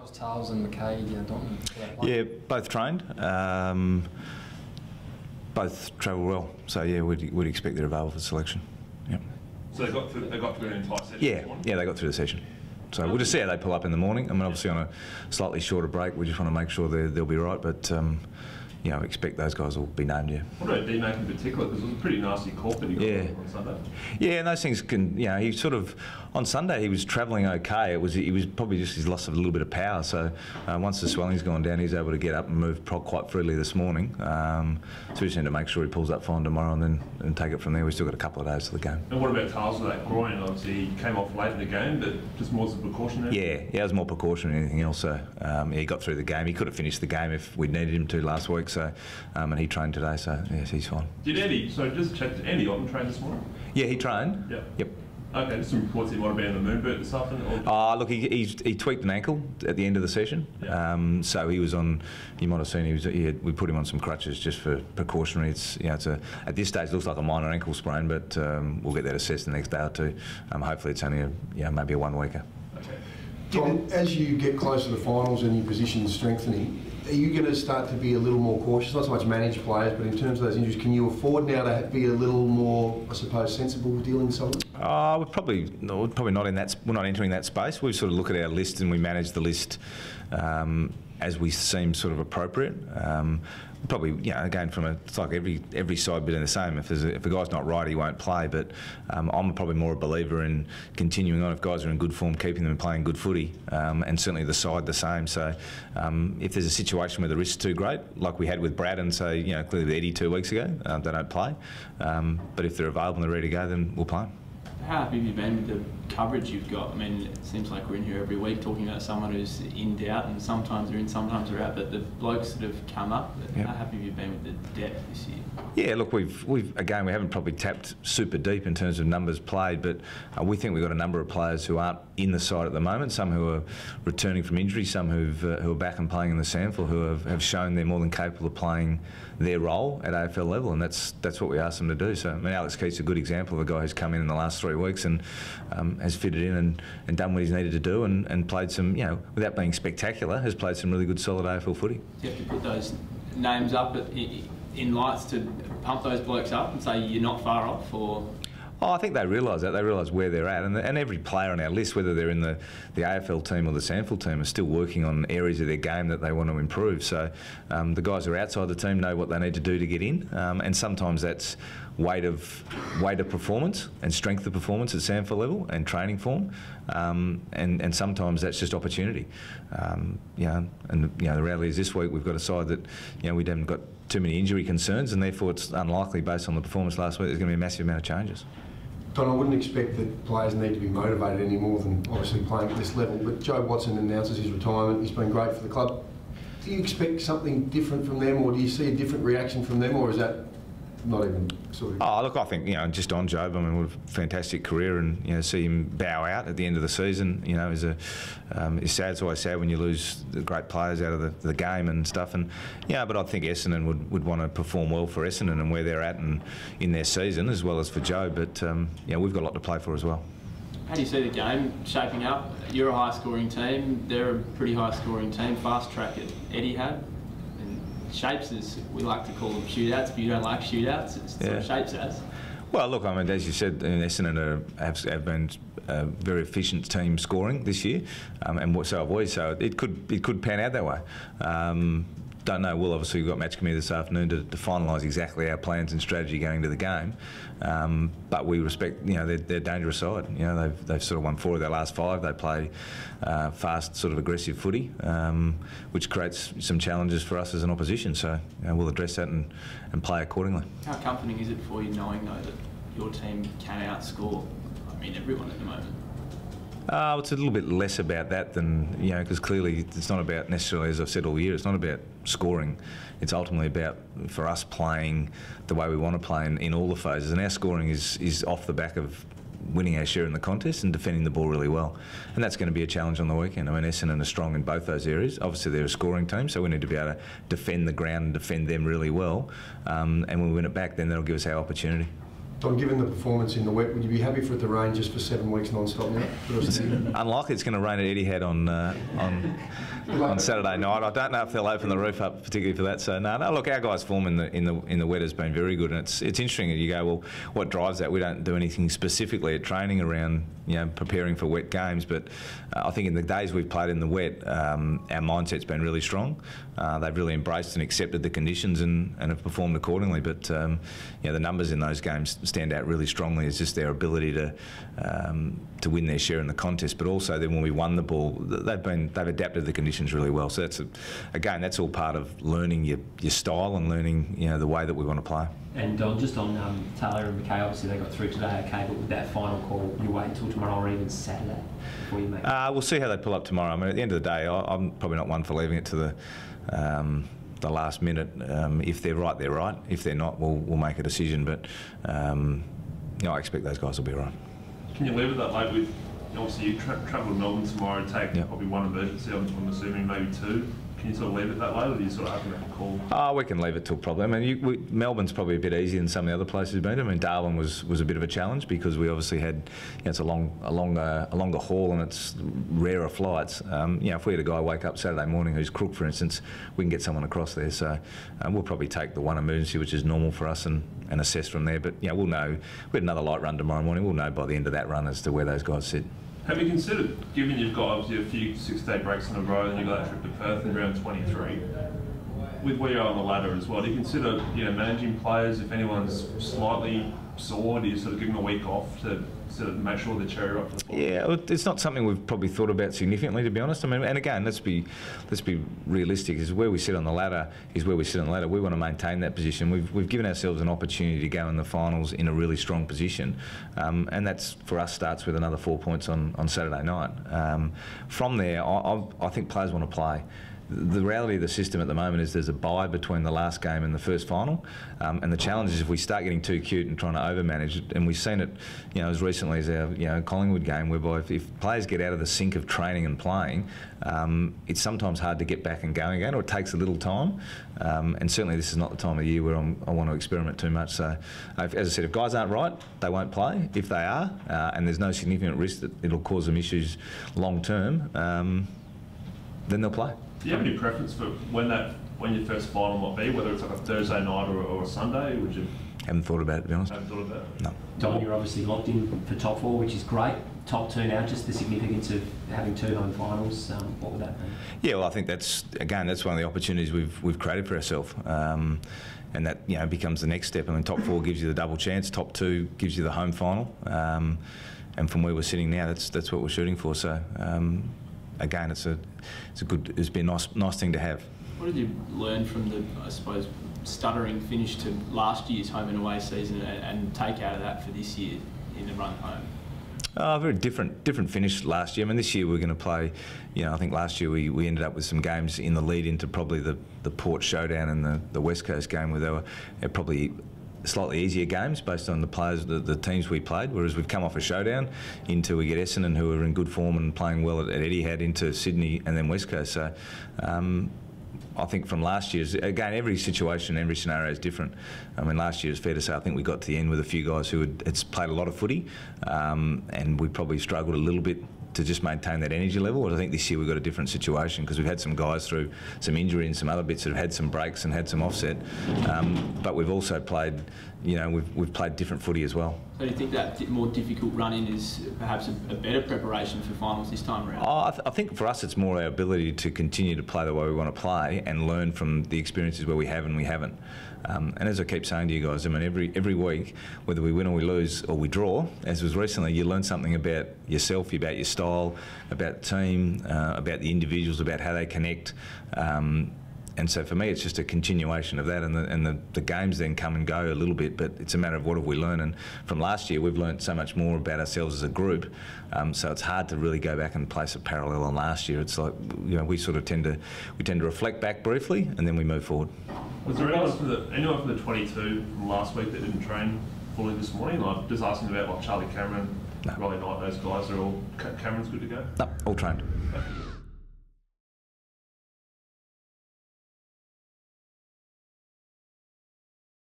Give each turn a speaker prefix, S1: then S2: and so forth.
S1: How's Towles and McKay, Don?
S2: Yeah, both trained. Both travel well. So yeah, we'd expect they're available for selection. Yep.
S3: So they got through an entire session
S2: this morning? Yeah, they got through the session. So we'll just see how they pull up in the morning. I mean, obviously on a slightly shorter break, we just want to make sure they'll be right. But expect those guys will be named. Yeah.
S3: What about D-Mac in particular? Because it was a pretty nasty call that he got on Sunday.
S2: Yeah, and those things can. He sort of on Sunday he was travelling okay. He was probably just his loss of a little bit of power. So once the swelling's gone down, he's able to get up and move quite freely this morning. So we just need to make sure he pulls up fine tomorrow and take it from there. We've still got a couple of days to the game.
S3: And what about Towles with that groin? Obviously he came off late in the game, but just more as a precaution there?
S2: Yeah, it was more precaution than anything else. So he got through the game. He could have finished the game if we'd needed him to last week. So and he trained today, so yes, he's fine.
S3: Did Andy, so just check, did Andy Otten train this morning?
S2: Yeah, he trained.
S3: Yep. Okay, there's some reports he might have been on the Moonbird this afternoon.
S2: Look, he tweaked an ankle at the end of the session.
S3: Yep.
S2: So he was on. You might have seen we put him on some crutches just for precautionary. It's at this stage it looks like a minor ankle sprain, but we'll get that assessed the next day or two. Hopefully it's only maybe a 1 weeker.
S3: Okay.
S4: Tom, as you get closer to the finals and your position's strengthening, are you going to start to be a little more cautious? Not so much manage players, but in terms of those injuries, can you afford now to be a little more, I suppose, sensible with dealing with some of them?
S2: We're probably not in that. We're not entering that space. We sort of look at our list and we manage the list as we seem sort of appropriate. Probably, again, it's like every side being the same. If a guy's not right, he won't play. But I'm probably more a believer in continuing on. If guys are in good form, keeping them playing good footy, and certainly the side the same. So if there's a situation where the risk's too great, like we had with Brad and say, clearly with Eddie 2 weeks ago, they don't play. But if they're available and they're ready to go, then we'll play them.
S5: How happy have you been with the coverage you've got? I mean, it seems like we're in here every week talking about someone who's in doubt, and sometimes they're in, sometimes they're out, but the blokes that have come up, How happy have you been with the depth this year?
S2: Yeah, look, we haven't probably tapped super deep in terms of numbers played, but we think we've got a number of players who aren't in the side at the moment, some who are returning from injury, some who are back and playing in the SANFL, who have shown they're more than capable of playing their role at AFL level, and that's what we asked them to do. So, I mean, Alex Keith's a good example of a guy who's come in the last 3 weeks and has fitted in and done what he's needed to do and played some, without being spectacular, has played some really good solid AFL footy.
S5: Do you have to put those names up in lights to pump those blokes up and say you're not far off, or...?
S2: I think they realise that. They realise where they're at. And every player on our list, whether they're in the AFL team or the SANFL team, are still working on areas of their game that they want to improve. So the guys who are outside the team know what they need to do to get in. And sometimes that's weight of performance and strength of performance at SANFL level and training form. And sometimes that's just opportunity. And the reality is this week we've got a side that, we haven't got too many injury concerns, and therefore it's unlikely, based on the performance last week, there's going to be a massive amount of changes.
S4: Don, I wouldn't expect that players need to be motivated any more than obviously playing at this level, but Joe Watson announces his retirement. He's been great for the club. Do you expect something different from them, or do you see a different reaction from them, or is that not even sort of...
S2: Look, I think, just on Joe, I mean, what a fantastic career, and, see him bow out at the end of the season, is it's sad. It's always sad when you lose the great players out of the game and stuff, and, but I think Essendon would want to perform well for Essendon and where they're at and in their season, as well as for Joe, but, we've got a lot to play for as well.
S5: How do you see the game shaping up? You're a high-scoring team, they're a pretty high-scoring team, fast track it Eddie had. Shapes as we like to call them shootouts, but you don't like shootouts. It's sort of shapes as. Well,
S2: look, I mean, as you said, Essendon have been a very efficient team scoring this year, and so have we. So it could pan out that way. Don't know. Well, obviously we've got match committee this afternoon to finalise exactly our plans and strategy going to the game. But we respect, they're a dangerous side. They've sort of won 4 of their last 5. They play fast, sort of aggressive footy, which creates some challenges for us as an opposition. So we'll address that and play accordingly.
S5: How comforting is it for you knowing though that your team can outscore, everyone at the moment?
S2: It's a little bit less about that than, because clearly it's not about necessarily, as I've said all year, it's not about scoring. It's ultimately about, for us, playing the way we want to play in all the phases. And our scoring is off the back of winning our share in the contest and defending the ball really well. And that's going to be a challenge on the weekend. Essendon are strong in both those areas. Obviously, they're a scoring team, so we need to be able to defend the ground and defend them really well. And when we win it back, then that'll give us our opportunity.
S4: Don, given the performance in the wet, would you be happy for it to rain just for 7 weeks non-stop now?
S2: Unlikely it's going to rain at Etihad on on Saturday night. I don't know if they'll open the roof up particularly for that. So no, look, our guys' form in the wet has been very good, and it's interesting. You go, well, what drives that? We don't do anything specifically at training around preparing for wet games, but I think in the days we've played in the wet, our mindset's been really strong. They've really embraced and accepted the conditions and have performed accordingly. But the numbers in those games stand out really strongly. It's just their ability to win their share in the contest, but also then when we won the ball, they've adapted the conditions really well. So that's all part of learning your style and learning the way that we want to play.
S6: And just on Taylor and McKay, obviously they got through today, okay, but with that final call, you wait until tomorrow or even Saturday before you make it?
S2: We'll see how they pull up tomorrow. I mean, at the end of the day, I'm probably not one for leaving it to the last minute. If they're right, they're right. If they're not, we'll make a decision. But I expect those guys will be right.
S3: Can you leave it that late with, obviously you travel to Melbourne tomorrow, take probably one emergency, I'm assuming maybe two. Can you sort of leave it that late, or do you sort of have to make a call? We can leave it till probably. I mean, Melbourne's probably a bit easier than some of the other places we've been to. I mean, Darwin was a bit of a challenge because we obviously had, it's a longer haul and it's rarer flights. If we had a guy wake up Saturday morning who's crook, for instance, we can get someone across there. So we'll probably take the one emergency, which is normal for us, and assess from there. But we'll know. We had another light run tomorrow morning. We'll know by the end of that run as to where those guys sit. Have you considered, given you've got obviously a few 6-day breaks in a row and you've got that trip to Perth in round 23, with where you are on the ladder as well, do you consider managing players if anyone's slightly sore? Do you sort of give them a week off to sort of make sure they're cherry up for the football? Yeah, it's not something we've probably thought about significantly, to be honest. I mean, and again, let's be realistic. Is where we sit on the ladder is where we sit on the ladder. We want to maintain that position. We've given ourselves an opportunity to go in the finals in a really strong position, and that's for us starts with another 4 points on Saturday night. From there, I think players want to play. The reality of the system at the moment is there's a bye between the last game and the first final, and the challenge is if we start getting too cute and trying to overmanage it, and we've seen it, as recently as our Collingwood game, whereby if players get out of the sync of training and playing, it's sometimes hard to get back and going again, or it takes a little time. And certainly this is not the time of year where I want to experiment too much. So, as I said, if guys aren't right, they won't play. If they are, and there's no significant risk that it'll cause them issues long term, then they'll play. Do you have any preference for when your first final might be, whether it's like a Thursday night or a Sunday? Would you?
S2: Haven't thought about it, to be honest.
S3: Haven't thought about it?
S2: No.
S6: Don, you're obviously locked in for top 4, which is great. Top 2 now, just the significance of having 2 home finals, what would that mean? Yeah, well, I think that's one of the opportunities we've created for ourselves. And that becomes the next step. I mean, top 4 gives you the double chance, top 2 gives you the home final. And from where we're sitting now, that's what we're shooting for. So again, it's been a nice thing to have.
S5: What did you learn from the, I suppose, stuttering finish to last year's home and away season and take out of that for this year in the run home?
S2: Very different finish last year. I mean, this year we're going to play, I think last year we ended up with some games in the lead into probably the Port showdown and the West Coast game where they were probably slightly easier games based on the players, the teams we played, whereas we've come off a showdown into we get Essendon, who are in good form and playing well at Etihad, into Sydney and then West Coast. So I think from last year's, again, every situation, every scenario is different. I mean, last year, it's fair to say, I think we got to the end with a few guys who had played a lot of footy, and we probably struggled a little bit to just maintain that energy level. I think this year we've got a different situation because we've had some guys through some injury and some other bits that have had some breaks and had some offset, but we've also played, we've played different footy as well.
S5: So do you think that more difficult run-in is perhaps a better preparation for finals this time around?
S2: I think for us it's more our ability to continue to play the way we want to play and learn from the experiences where we have and we haven't. And as I keep saying to you guys, I mean, every week, whether we win or we lose or we draw, as was recently, you learn something about yourself, about your style, about the team, about the individuals, about how they connect. And so for me, it's just a continuation of that, and the games then come and go a little bit, but it's a matter of what have we learned. And from last year, we've learned so much more about ourselves as a group, so it's hard to really go back and place a parallel on last year. It's like, we sort of tend to reflect back briefly, and then we move forward.
S3: Was there anyone from the 22 from last week that didn't train fully this morning? Like just asking about Charlie Cameron, Riley Knight, those guys are all. Cameron's good to go?
S2: No, all trained.
S3: Okay.